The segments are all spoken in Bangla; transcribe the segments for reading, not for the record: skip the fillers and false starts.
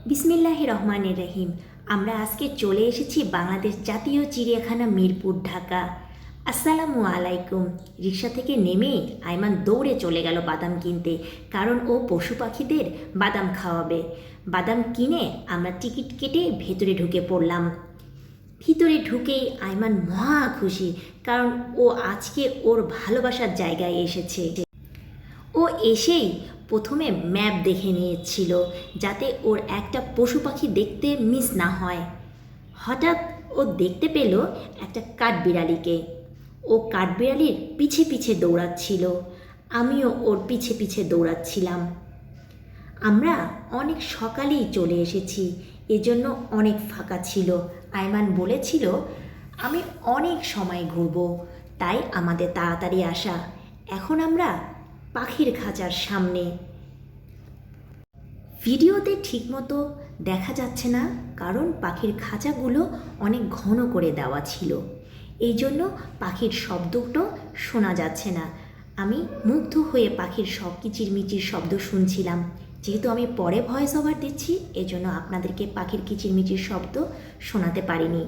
বিসমিল্লাহির রহমানির রহিম। আমরা আজকে চলে এসেছি বাংলাদেশ জাতীয় চিড়িয়াখানা মিরপুর, ঢাকা। আসসালামু আলাইকুম। রিক্সা থেকে নেমে আইমান দৌড়ে চলে গেল বাদাম কিনতে, কারণ ও পশু পাখিদের বাদাম খাওয়াবে। বাদাম কিনে আমরা টিকিট কেটে ভেতরে ঢুকে পড়লাম। ভিতরে ঢুকেই আইমান মহা খুশি, কারণ ও আজকে ওর ভালোবাসার জায়গায় এসেছে। ও এসেই প্রথমে ম্যাপ দেখে নিয়েছিল, যাতে ওর একটা পশু পাখি দেখতে মিস না হয়। হঠাৎ ও দেখতে পেল একটা কাঠবিড়ালিকে। ও কাঠবিড়ালির পিছে পিছে দৌড়াচ্ছিল, আমিও ওর পিছে পিছে দৌড়াচ্ছিলাম। আমরা অনেক সকালেই চলে এসেছি, এজন্য অনেক ফাঁকা ছিল। আইমান বলেছিল আমি অনেক সময় ঘুরব, তাই আমাদের তাড়াতাড়ি আসা। এখন আমরা পাখির খাঁচার সামনে। ভিডিওতে ঠিকমতো দেখা যাচ্ছে না, কারণ পাখির খাঁচাগুলো অনেক ঘন করে দেওয়া ছিল, এই জন্য পাখির শব্দটা শোনা যাচ্ছে না। আমি মুগ্ধ হয়ে পাখির সব কিচিরমিচির শব্দ শুনছিলাম। যেহেতু আমি পরে ভয়েস ওভার দিচ্ছি, এজন্য আপনাদেরকে পাখির কিচিরমিচির শব্দ শোনাতে পারিনি।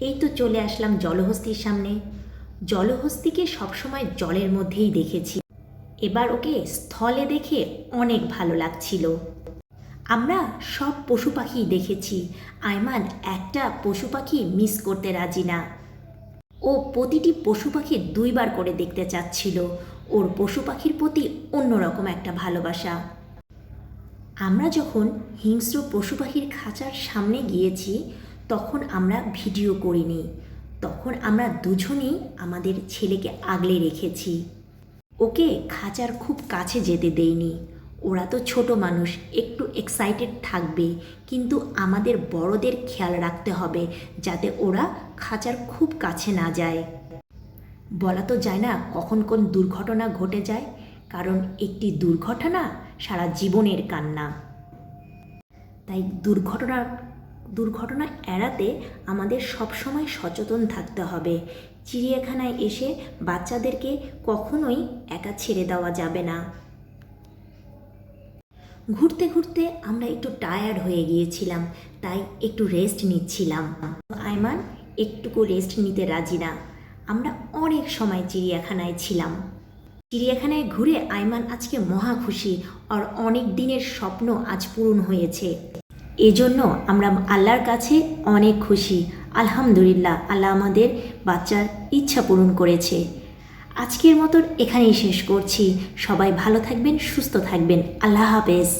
এই তো চলে আসলাম জলহস্তির সামনে। জলহস্তিকে সবসময় জলের মধ্যেই দেখেছি, এবার ওকে স্থলে দেখে অনেক ভালো লাগছিল। আমরা সব পশু পাখি দেখেছি। আইমান একটা পশু পাখি মিস করতে রাজি না। ও প্রতিটি পশু পাখি দুইবার করে দেখতে চাচ্ছিল। ওর পশু পাখির প্রতি অন্যরকম একটা ভালোবাসা। আমরা যখন হিংস্র পশু পাখির খাঁচার সামনে গিয়েছি, তখন আমরা ভিডিও করিনি। তখন আমরা দুজনেই আমাদের ছেলেকে আগলে রেখেছি। ওকে খাঁচার খুব কাছে যেতে দেইনি। ওরা তো ছোট মানুষ, একটু এক্সাইটেড থাকবে, কিন্তু আমাদের বড়দের খেয়াল রাখতে হবে যাতে ওরা খাঁচার খুব কাছে না যায়। বলা তো যায় না কখন কোন দুর্ঘটনা ঘটে যায়, কারণ একটি দুর্ঘটনা সারা জীবনের কান্না। তাই দুর্ঘটনা এড়াতে আমাদের সবসময় সচেতন থাকতে হবে। চিড়িয়াখানায় এসে বাচ্চাদেরকে কখনোই একা ছেড়ে দেওয়া যাবে না। ঘুরতে ঘুরতে আমরা একটু টায়ার্ড হয়ে গিয়েছিলাম, তাই একটু রেস্ট নিচ্ছিলাম। আইমান একটুকু রেস্ট নিতে রাজি না। আমরা অনেক সময় চিড়িয়াখানায় ছিলাম। চিড়িয়াখানায় ঘুরে আইমান আজকে মহা খুশি, আর অনেক দিনের স্বপ্ন আজ পূরণ হয়েছে। এজন্য আমরা আল্লাহর কাছে অনেক খুশি। আলহামদুলিল্লাহ, আল্লাহ আমাদের বাচ্চার ইচ্ছা পূরণ করেছে। আজকের মতন এখানেই শেষ করছি। সবাই ভালো থাকবেন, সুস্থ থাকবেন। আল্লাহ হাফেজ।